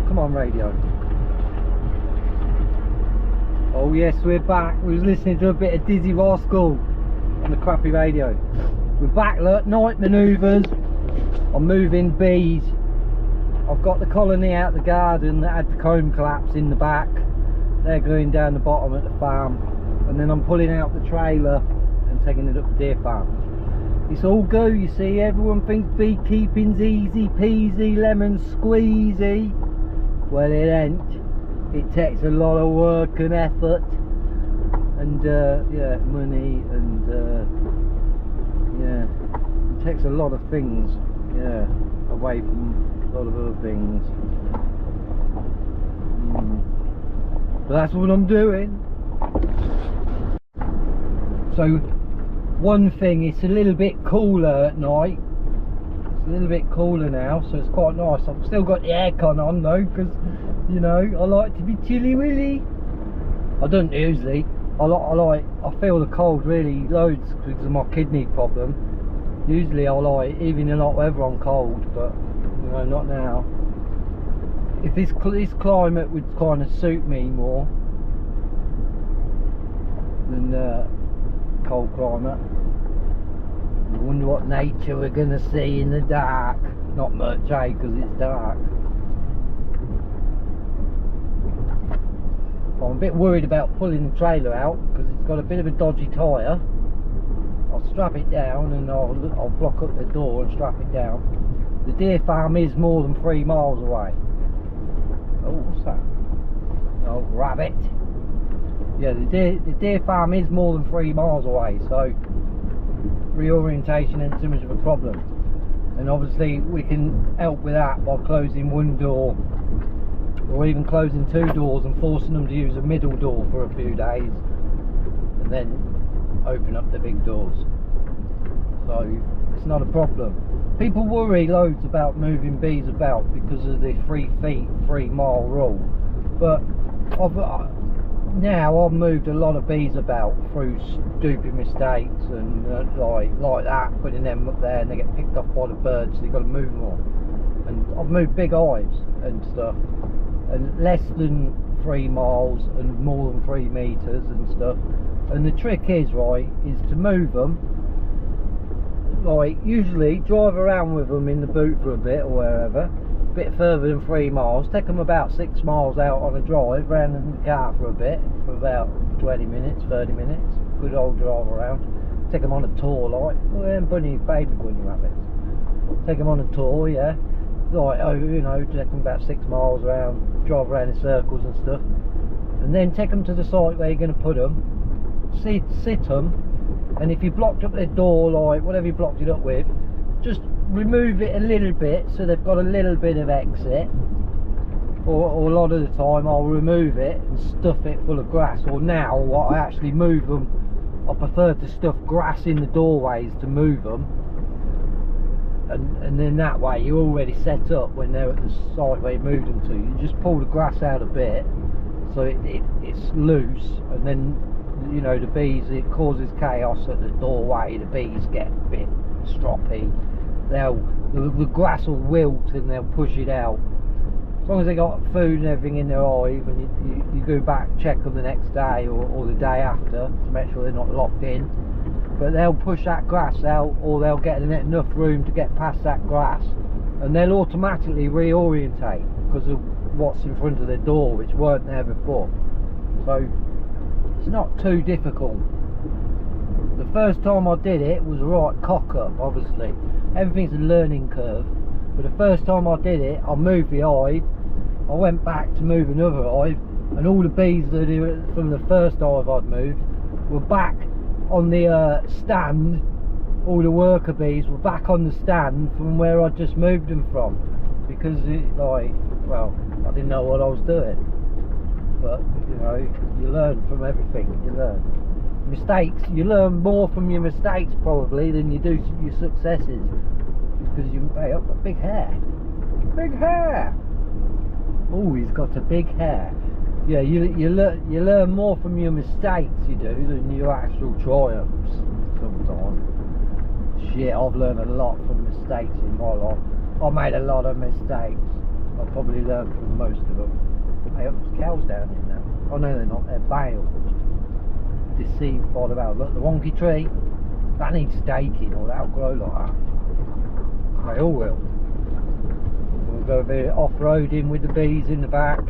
Come on, radio. Oh yes, we're back. We was listening to a bit of Dizzy Rascal on the crappy radio. We're back, look, night manoeuvres. I'm moving bees. I've got the colony out the garden that had the comb collapse in the back. They're going down the bottom at the farm. And then I'm pulling out the trailer and taking it up to deer farm. It's all go, you see. Everyone thinks beekeeping's easy peasy, lemon squeezy. Well, it ain't. It takes a lot of work and effort, and yeah, money, and yeah, it takes a lot of things, yeah, away from a lot of other things. But that's what I'm doing. So, one thing, it's a little bit cooler at night. It's a little bit cooler now, so it's quite nice. I've still got the aircon on though, because you know, I like to be chilly willy. I don't usually. I feel the cold really loads because of my kidney problem. Usually I like, even in hot weather I'm cold, but you know, not now. If this climate would kind of suit me more than cold climate. I wonder what nature we're going to see in the dark. Not much, eh, because it's dark. I'm a bit worried about pulling the trailer out because it's got a bit of a dodgy tyre. I'll strap it down and I'll block up the door and strap it down. The deer farm is more than 3 miles away. Oh, what's that? Oh, rabbit. Yeah, the deer farm is more than 3 miles away, so reorientation isn't too much of a problem. And obviously we can help with that by closing one door, or even closing 2 doors and forcing them to use a middle door for a few days, and then open up the big doors. So it's not a problem. People worry loads about moving bees about because of the 3 feet 3 mile rule, but now I've moved a lot of bees about through stupid mistakes and like that, putting them up there and they get picked off by the birds, so you've got to move them all. And I've moved big hives and stuff, and less than 3 miles and more than 3 meters and stuff. And the trick is, right, is to move them, like usually drive around with them in the boot for a bit or wherever, a bit further than 3 miles, take them about 6 miles out on a drive, round in the car for a bit, for about 20 minutes, 30 minutes, good old drive around, take them on a tour, like, well, them baby bunny rabbits, take them on a tour, yeah, like, oh, you know, take them about 6 miles around, drive around in circles and stuff, and then take them to the site where you're going to put them, sit them, and if you blocked up their door, like whatever you blocked it up with, just remove it a little bit so they've got a little bit of exit, or a lot of the time I'll remove it and stuff it full of grass. Or now what I actually move them, I prefer to stuff grass in the doorways to move them, and then that way you're already set up when they're at the site where you moved them to. You just pull the grass out a bit so it's loose, and then, you know, the bees, it causes chaos at the doorway, the bees get a bit stroppy, the grass will wilt and they'll push it out. As long as they got food and everything in their hive, and you go back, check them the next day or the day after to make sure they're not locked in, but they'll push that grass out, or they'll get enough room to get past that grass, and they'll automatically reorientate because of what's in front of their door, which weren't there before. So it's not too difficult. The first time I did it was a right cock up, obviously. Everything's a learning curve. But the first time I did it, I moved the hive, I went back to move another hive, and all the bees that from the first hive I'd moved were back on the stand. All the worker bees were back on the stand from where I just moved them from, because well, I didn't know what I was doing. But you know, you learn from everything. You learn mistakes. You learn more from your mistakes probably than you do your successes, because you have got big hair. Big hair. Oh, he's got a big hair. Yeah, you learn more from your mistakes, you do, than your actual triumphs sometimes. Shit, I've learned a lot from mistakes in my life. I made a lot of mistakes. I've probably learn from most of them. Hey, there's cows down here now. Oh no, they're not, they're bales. Deceived by the bales. Look, the wonky tree, that needs staking or that'll grow like that. They all will. We're going to be off-roading with the bees in the back.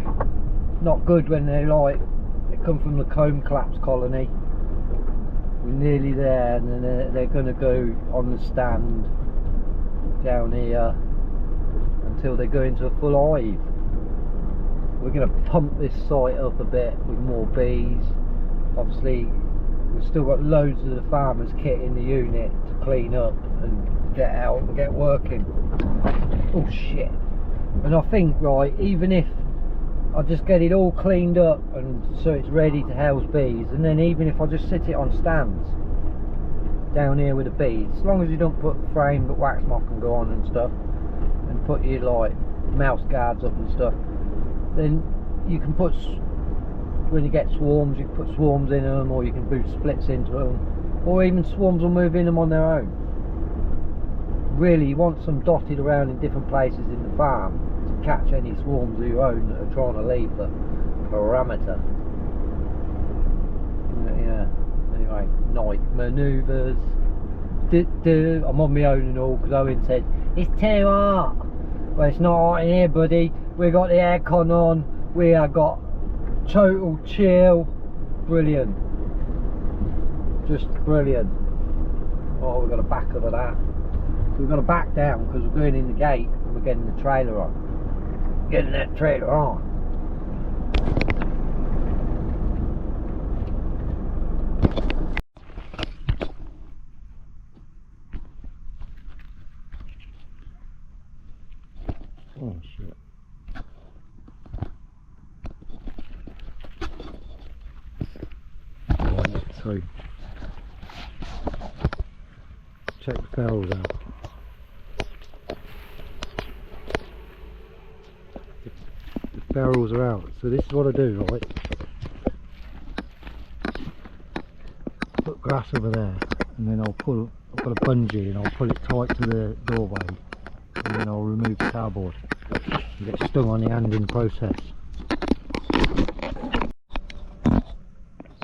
Not good when they come from the comb collapse colony. We're nearly there, and then they're going to go on the stand down here until they go into a full hive. We're going to pump this site up a bit with more bees. Obviously we've still got loads of the farmers kit in the unit to clean up and get out and get working. Oh shit. And I think, right, even if I just get it all cleaned up and so it's ready to house bees, and then even if I just sit it on stands down here with the bees, as long as you don't put frame that wax moth can go on and stuff, and put your like mouse guards up and stuff, then you can put, when you get swarms, you can put swarms in them, or you can do splits into them, or even swarms will move in them on their own. Really, you want some dotted around in different places in the farm to catch any swarms of your own that are trying to leave the parameter. Yeah, anyway, night manoeuvres. I'm on my own and all, because Owen said, it's too hot. Well, it's not hot in here, buddy. We got the aircon on, we have got total chill. Brilliant. Just brilliant. Oh, we've got a back over that. We've got to back down because we're going in the gate and we're getting the trailer on. Getting that trailer on. Oh shit. So check the barrels out. The barrels are out. So this is what I do, right? Put grass over there, and then I've got a bungee, and I'll pull it tight to the doorway, and then I'll remove the cardboard and get stung on the hand in the process.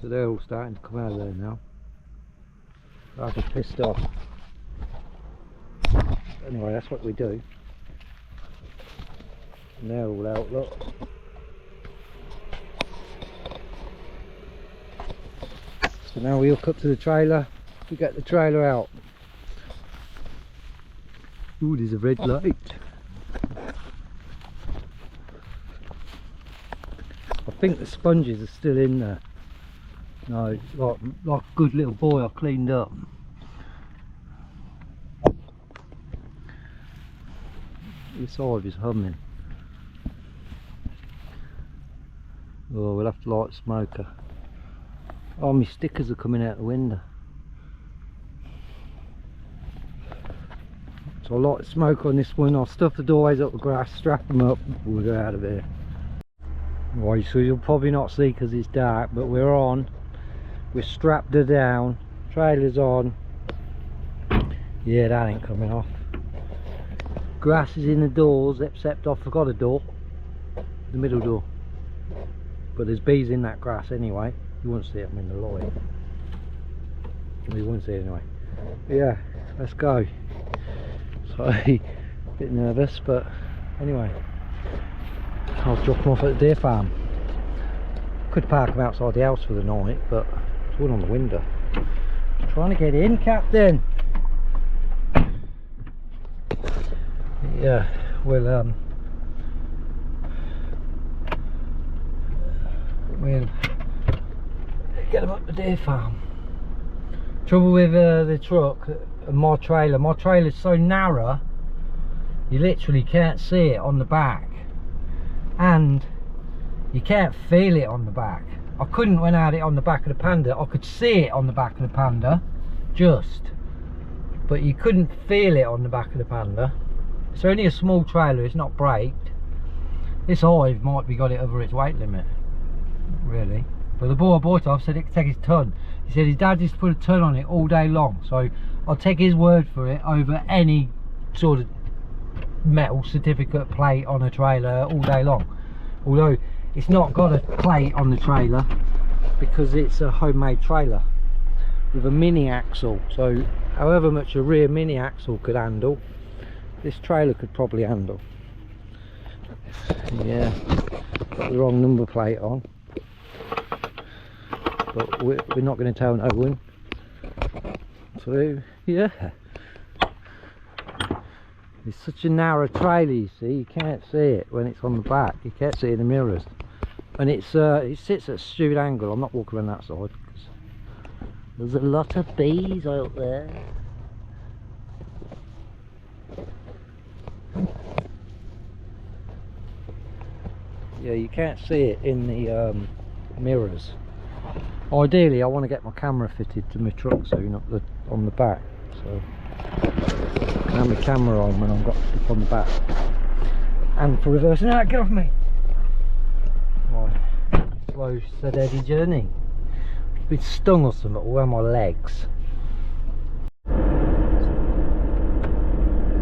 So they're all starting to come out of there now. I'm just pissed off. Anyway, that's what we do. And they're all out, look. So now we hook up to the trailer, we get the trailer out. Ooh, there's a red light. I think the sponges are still in there. No, like a good little boy, I cleaned up. This hive is humming. Oh, we'll have to light a smoker. Oh, my stickers are coming out the window. So I'll light a smoker on this one. I'll stuff the doorways up with grass, strap them up, we'll go out of here. Right, so you'll probably not see because it's dark, but we're on. We're strapped her down, trailer's on. Yeah, that ain't coming off. Grass is in the doors, except I forgot a door, the middle door. But there's bees in that grass anyway. You won't see them in the light. You won't see it anyway. But yeah, let's go. Sorry, a bit nervous, but anyway, I'll drop them off at the deer farm. Could park them outside the house for the night, but there's one on the window. Trying to get in, Captain. Yeah, we'll get them up the deer farm. Trouble with the truck and my trailer's so narrow you literally can't see it on the back, and you can't feel it on the back. I couldn't when I had it on the back of the Panda. I could see it on the back of the Panda just, but you couldn't feel it on the back of the Panda. It's only a small trailer, it's not braked. This hive might be got it over its weight limit, really. But the boy I bought it off said it could take his ton. He said his dad used to put a ton on it all day long, so I'll take his word for it over any sort of metal certificate plate on a trailer all day long, although it's not got a plate on the trailer because it's a homemade trailer with a mini axle. So however much a rear mini axle could handle, this trailer could probably handle. Yeah, got the wrong number plate on, but we're not going to tell no one. So yeah, it's such a narrow trailer, you see, you can't see it when it's on the back, you can't see it in the mirrors, and it sits at a stupid angle. I'm not walking around that side because there's a lot of bees out there. Yeah, you can't see it in the mirrors. Ideally I want to get my camera fitted to my truck soon on the back, so I can have my camera on when I've got stuff on the back. And for reversing, get off me! My slow steady journey. I've been stung or something all around my legs.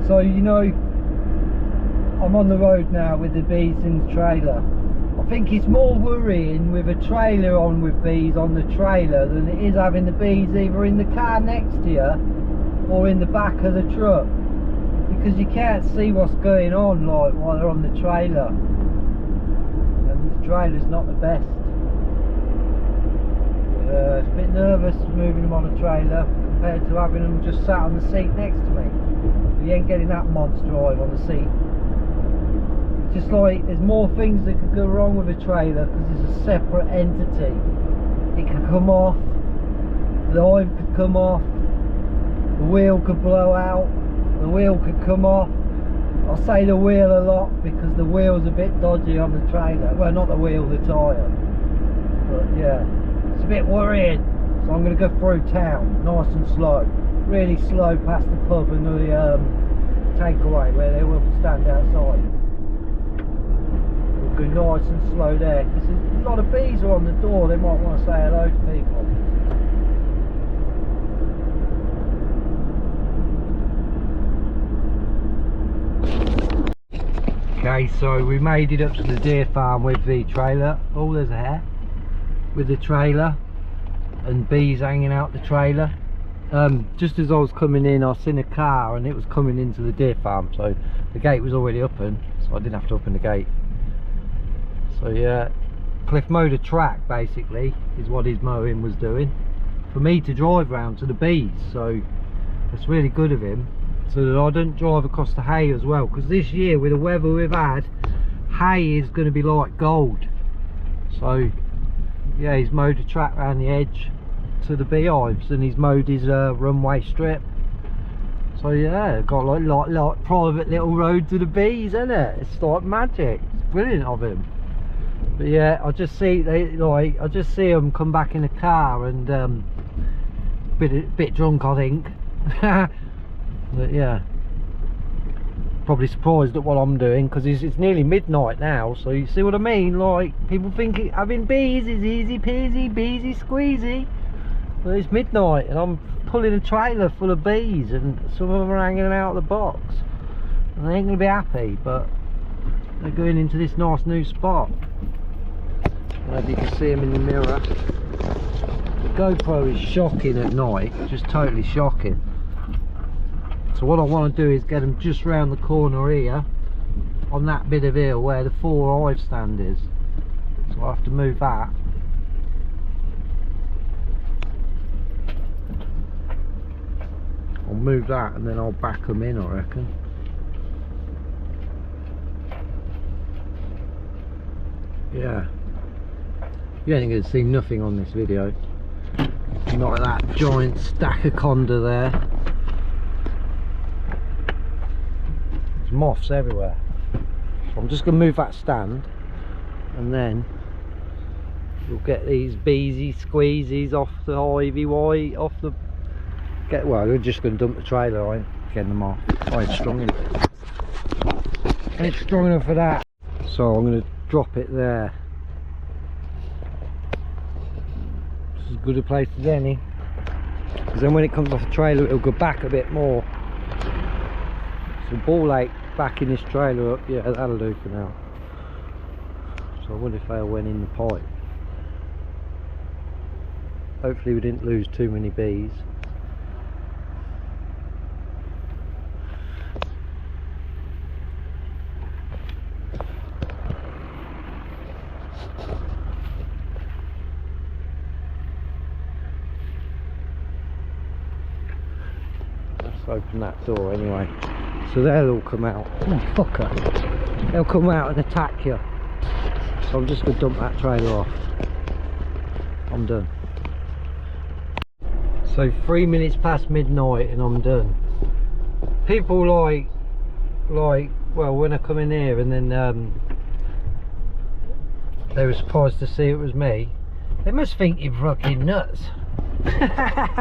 So you know, I'm on the road now with the bees in the trailer. I think it's more worrying with a trailer on with bees on the trailer than it is having the bees either in the car next to you or in the back of the truck, because you can't see what's going on like while they're on the trailer, and the trailer's not the best. It's a bit nervous moving them on a trailer compared to having them just sat on the seat next to me. You ain't getting that monster drive on the seat. Just like there's more things that could go wrong with a trailer because it's a separate entity. It could come off, the hive could come off, the wheel could blow out, the wheel could come off. I say the wheel a lot because the wheel's a bit dodgy on the trailer. Well, not the wheel, the tyre. But yeah, it's a bit worrying. So I'm going to go through town, nice and slow. Really slow past the pub and the takeaway where they will stand outside. Go nice and slow there because a lot of bees are on the door. They might want to say hello to people. Okay, so we made it up to the deer farm with the trailer. Oh, there's a hare with the trailer and bees hanging out the trailer. Just as I was coming in, I seen a car and it was coming into the deer farm, so the gate was already open, so I didn't have to open the gate. So yeah, Cliff mowed a track basically is what his mowing was doing for me to drive round to the bees, so it's really good of him so that I don't drive across the hay as well, because this year with the weather we've had, hay is going to be like gold. So yeah, he's mowed a track around the edge to the beehives and he's mowed his runway strip. So yeah, got like private little road to the bees, isn't it? It's like magic. It's brilliant of him. But yeah, I just see them come back in the car and bit drunk, I think. But yeah, probably surprised at what I'm doing because it's nearly midnight now. So you see what I mean? Like, people think having bees is easy peasy, beesy squeezy. Well, it's midnight and I'm pulling a trailer full of bees and some of them are hanging out of the box. And they ain't gonna be happy, but they're going into this nice new spot. Maybe you can see them in the mirror. The GoPro is shocking at night, just totally shocking. So what I want to do is get them just round the corner here, on that bit of hill where the 4 hive stand is. So I have to move that. I'll move that and then I'll back them in, I reckon. Yeah. You ain't going to see nothing on this video. Not that giant stack of conda there. There's moths everywhere. So I'm just going to move that stand and then we'll get these beesy squeezies off the ivy white, off the... Well, we're just going to dump the trailer. I ain't getting them off. I ain't strong enough. I ain't strong enough for that. So I'm going to drop it there. As good a place as any, because then when it comes off the trailer it'll go back a bit more. So ball ache backing this trailer up. Yeah, that'll do for now. So I wonder if they all went in the pipe. Hopefully we didn't lose too many bees. Let's open that door anyway. So they'll all come out. Oh fucker! They'll come out and attack you. So I'm just going to dump that trailer off. I'm done. So 3 minutes past midnight and I'm done. People like well, when I come in here and then they were surprised to see it was me, they must think you're fucking nuts.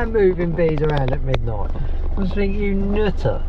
Moving bees around at midnight. Must think you nutter.